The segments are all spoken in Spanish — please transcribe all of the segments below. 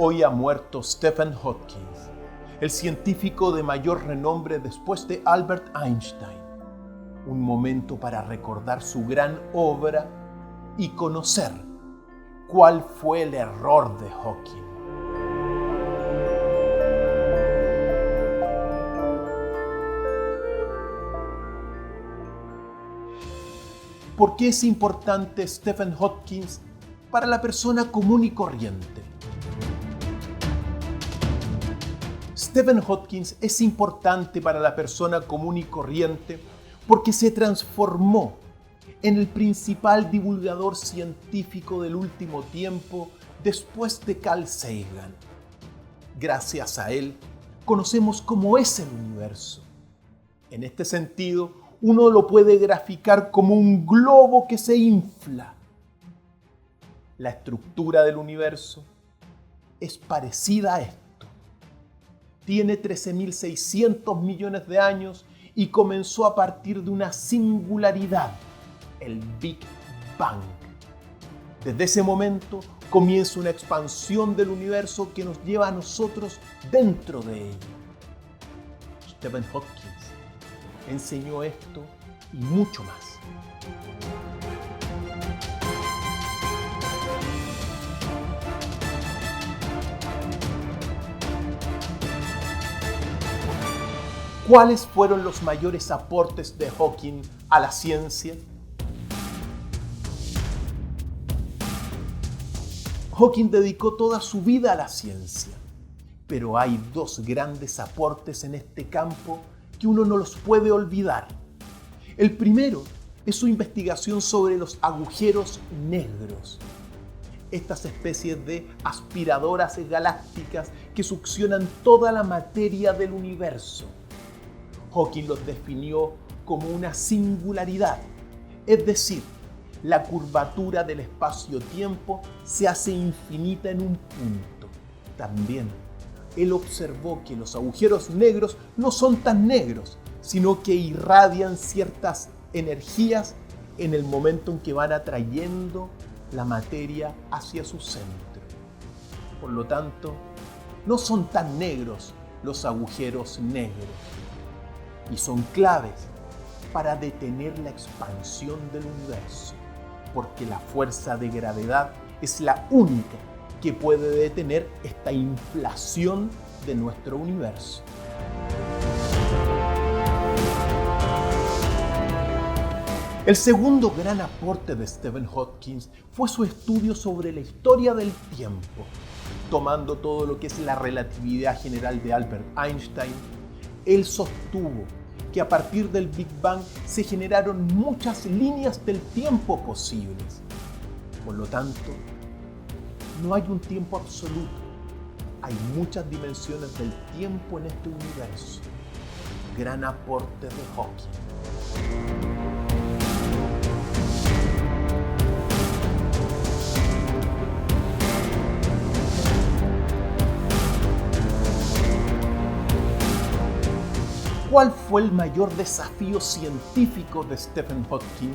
Hoy ha muerto Stephen Hawking, el científico de mayor renombre después de Albert Einstein. Un momento para recordar su gran obra y conocer cuál fue el error de Hawking. ¿Por qué es importante Stephen Hawking para la persona común y corriente? Stephen Hawking es importante para la persona común y corriente porque se transformó en el principal divulgador científico del último tiempo después de Carl Sagan. Gracias a él, conocemos cómo es el universo. En este sentido, uno lo puede graficar como un globo que se infla. La estructura del universo es parecida a esto. Tiene 13.600 millones de años y comenzó a partir de una singularidad, el Big Bang. Desde ese momento comienza una expansión del universo que nos lleva a nosotros dentro de ello. Stephen Hawking enseñó esto y mucho más. ¿Cuáles fueron los mayores aportes de Hawking a la ciencia? Hawking dedicó toda su vida a la ciencia, pero hay dos grandes aportes en este campo que uno no los puede olvidar. El primero es su investigación sobre los agujeros negros, estas especies de aspiradoras galácticas que succionan toda la materia del universo. Hawking los definió como una singularidad, es decir, la curvatura del espacio-tiempo se hace infinita en un punto. También, él observó que los agujeros negros no son tan negros, sino que irradian ciertas energías en el momento en que van atrayendo la materia hacia su centro. Por lo tanto, no son tan negros los agujeros negros y son claves para detener la expansión del universo, porque la fuerza de gravedad es la única que puede detener esta inflación de nuestro universo. El segundo gran aporte de Stephen Hawking fue su estudio sobre la historia del tiempo. Tomando todo lo que es la relatividad general de Albert Einstein, él sostuvo que a partir del Big Bang se generaron muchas líneas del tiempo posibles. Por lo tanto, no hay un tiempo absoluto. Hay muchas dimensiones del tiempo en este universo. Gran aporte de Hawking. ¿Cuál fue el mayor desafío científico de Stephen Hawking?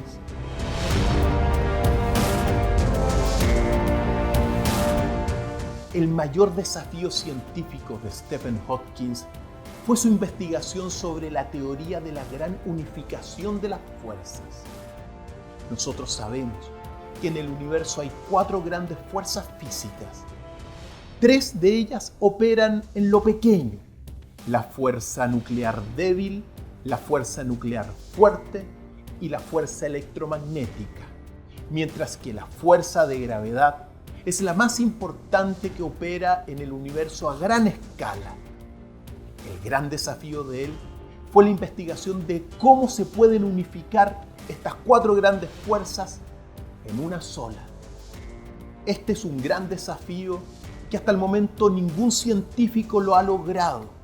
El mayor desafío científico de Stephen Hawking fue su investigación sobre la teoría de la gran unificación de las fuerzas. Nosotros sabemos que en el universo hay 4 grandes fuerzas físicas. 3 de ellas operan en lo pequeño: la fuerza nuclear débil, la fuerza nuclear fuerte y la fuerza electromagnética, mientras que la fuerza de gravedad es la más importante que opera en el universo a gran escala. El gran desafío de él fue la investigación de cómo se pueden unificar estas 4 grandes fuerzas en una sola. Este es un gran desafío que hasta el momento ningún científico lo ha logrado,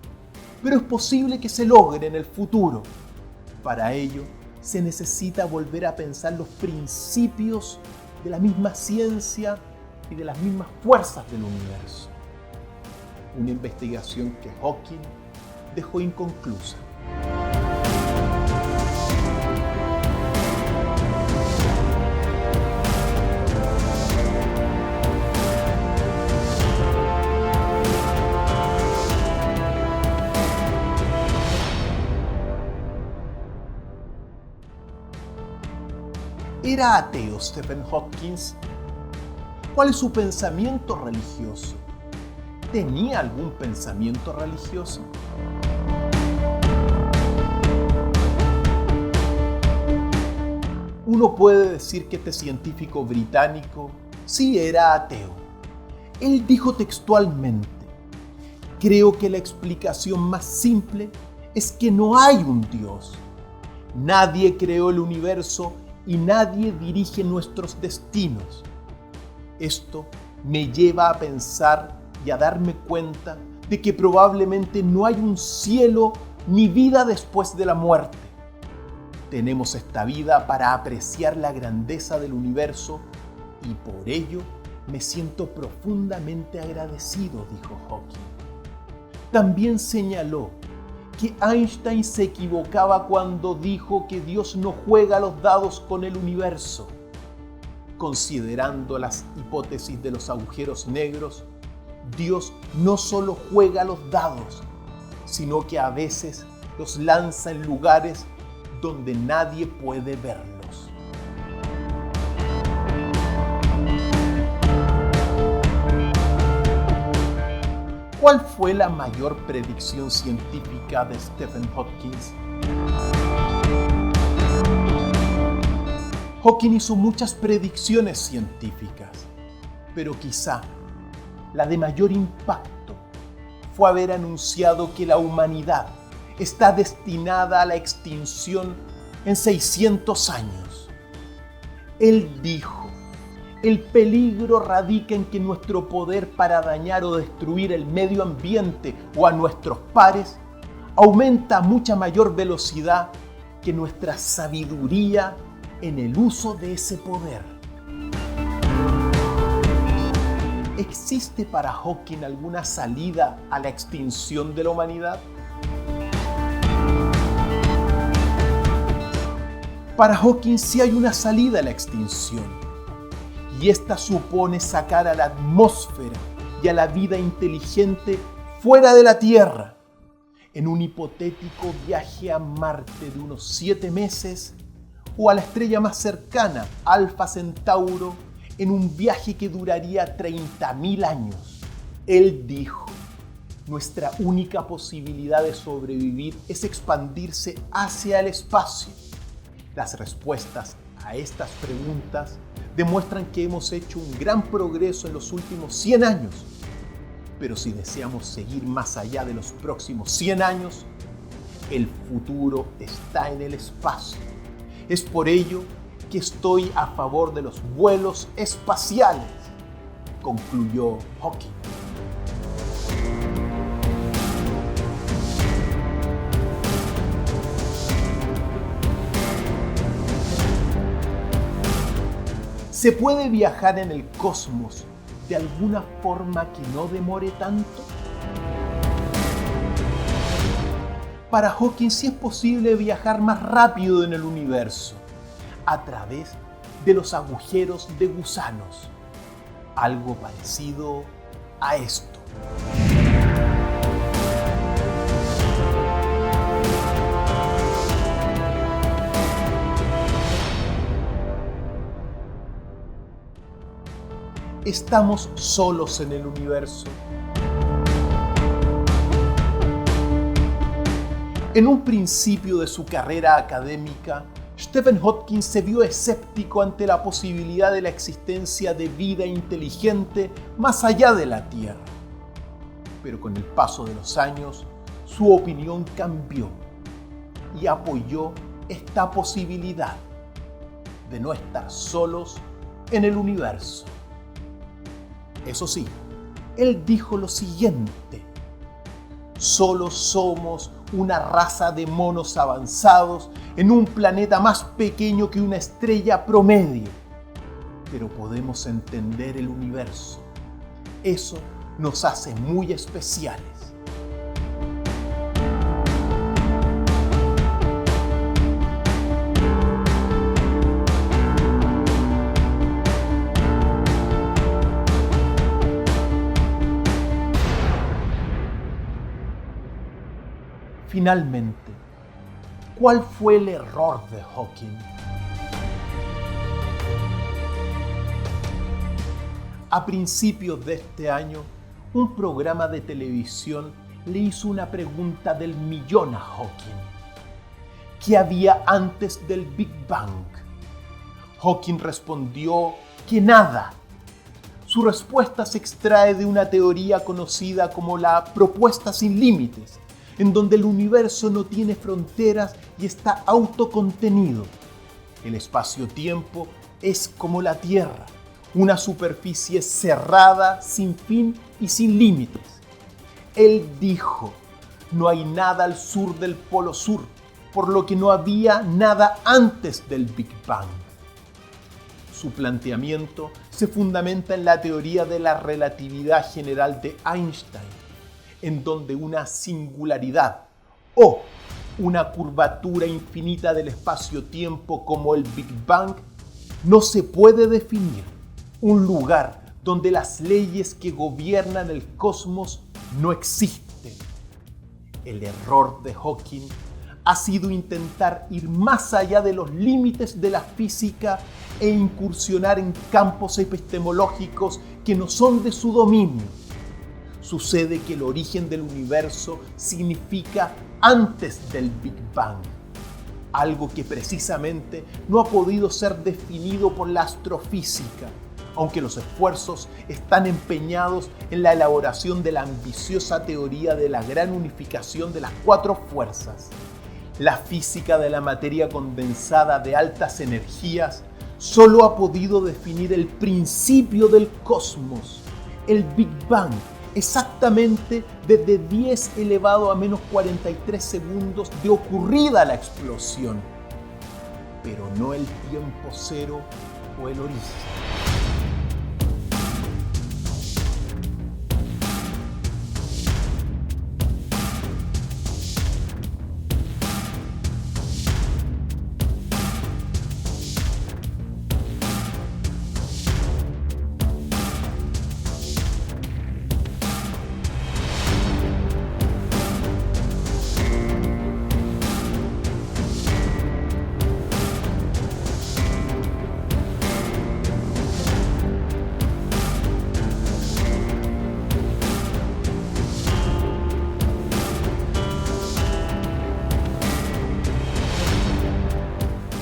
pero es posible que se logre en el futuro. Para ello, se necesita volver a pensar los principios de la misma ciencia y de las mismas fuerzas del universo. Una investigación que Hawking dejó inconclusa. ¿Era ateo Stephen Hawking? ¿Cuál es su pensamiento religioso? ¿Tenía algún pensamiento religioso? Uno puede decir que este científico británico sí era ateo. Él dijo textualmente: creo que la explicación más simple es que no hay un Dios. Nadie creó el universo y nadie dirige nuestros destinos. Esto me lleva a pensar y a darme cuenta de que probablemente no hay un cielo ni vida después de la muerte. Tenemos esta vida para apreciar la grandeza del universo y por ello me siento profundamente agradecido, dijo Hawking. También señaló que Einstein se equivocaba cuando dijo que Dios no juega los dados con el universo. Considerando las hipótesis de los agujeros negros, Dios no solo juega los dados, sino que a veces los lanza en lugares donde nadie puede verlos. ¿Cuál fue la mayor predicción científica de Stephen Hawking? Hawking hizo muchas predicciones científicas, pero quizá la de mayor impacto fue haber anunciado que la humanidad está destinada a la extinción en 600 años. Él dijo: el peligro radica en que nuestro poder para dañar o destruir el medio ambiente o a nuestros pares aumenta a mucha mayor velocidad que nuestra sabiduría en el uso de ese poder. ¿Existe para Hawking alguna salida a la extinción de la humanidad? Para Hawking sí hay una salida a la extinción. Y esta supone sacar a la atmósfera y a la vida inteligente fuera de la Tierra, en un hipotético viaje a Marte de unos 7 meses, o a la estrella más cercana, Alfa Centauro, en un viaje que duraría 30.000 años. Él dijo: nuestra única posibilidad de sobrevivir es expandirse hacia el espacio. Las respuestas a estas preguntas demuestran que hemos hecho un gran progreso en los últimos 100 años. Pero si deseamos seguir más allá de los próximos 100 años, el futuro está en el espacio. Es por ello que estoy a favor de los vuelos espaciales, concluyó Hawking. ¿Se puede viajar en el cosmos de alguna forma que no demore tanto? Para Hawking sí es posible viajar más rápido en el universo, a través de los agujeros de gusanos. Algo parecido a esto. ¿Estamos solos en el universo? En un principio de su carrera académica, Stephen Hawking se vio escéptico ante la posibilidad de la existencia de vida inteligente más allá de la Tierra. Pero con el paso de los años, su opinión cambió y apoyó esta posibilidad de no estar solos en el universo. Eso sí, él dijo lo siguiente: solo somos una raza de monos avanzados en un planeta más pequeño que una estrella promedio, pero podemos entender el universo. Eso nos hace muy especiales. Finalmente, ¿cuál fue el error de Hawking? A principios de este año, un programa de televisión le hizo una pregunta del millón a Hawking. ¿Qué había antes del Big Bang? Hawking respondió que nada. Su respuesta se extrae de una teoría conocida como la propuesta sin límites, en donde el universo no tiene fronteras y está autocontenido. El espacio-tiempo es como la Tierra, una superficie cerrada, sin fin y sin límites. Él dijo, no hay nada al sur del Polo Sur, por lo que no había nada antes del Big Bang. Su planteamiento se fundamenta en la teoría de la relatividad general de Einstein, en donde una singularidad o una curvatura infinita del espacio-tiempo como el Big Bang no se puede definir, un lugar donde las leyes que gobiernan el cosmos no existen. El error de Hawking ha sido intentar ir más allá de los límites de la física e incursionar en campos epistemológicos que no son de su dominio. Sucede que el origen del universo significa antes del Big Bang, algo que precisamente no ha podido ser definido por la astrofísica, aunque los esfuerzos están empeñados en la elaboración de la ambiciosa teoría de la gran unificación de las cuatro fuerzas. La física de la materia condensada de altas energías solo ha podido definir el principio del cosmos, el Big Bang, exactamente desde 10 elevado a menos 43 segundos de ocurrida la explosión, pero no el tiempo cero o el origen.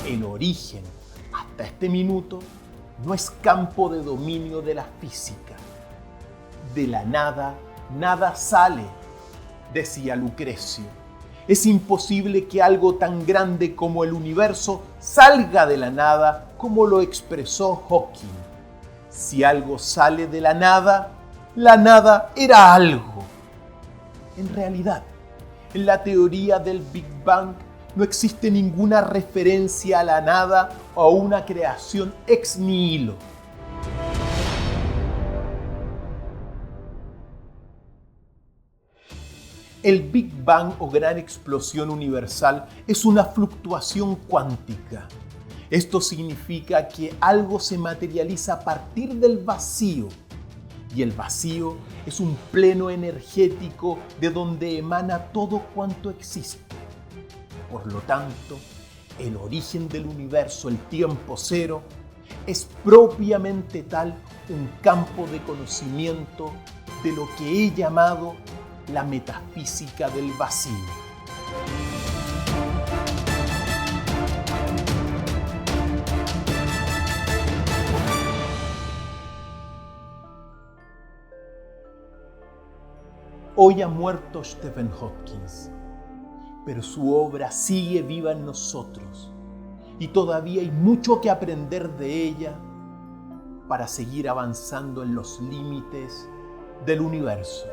El origen, hasta este minuto, no es campo de dominio de la física. De la nada, nada sale, decía Lucrecio. Es imposible que algo tan grande como el universo salga de la nada, como lo expresó Hawking. Si algo sale de la nada era algo. En realidad, en la teoría del Big Bang, no existe ninguna referencia a la nada o a una creación ex nihilo. El Big Bang o gran explosión universal es una fluctuación cuántica. Esto significa que algo se materializa a partir del vacío, y el vacío es un pleno energético de donde emana todo cuanto existe. Por lo tanto, el origen del universo, el tiempo cero, es propiamente tal un campo de conocimiento de lo que he llamado la metafísica del vacío. Hoy ha muerto Stephen Hawking, pero su obra sigue viva en nosotros y todavía hay mucho que aprender de ella para seguir avanzando en los límites del universo.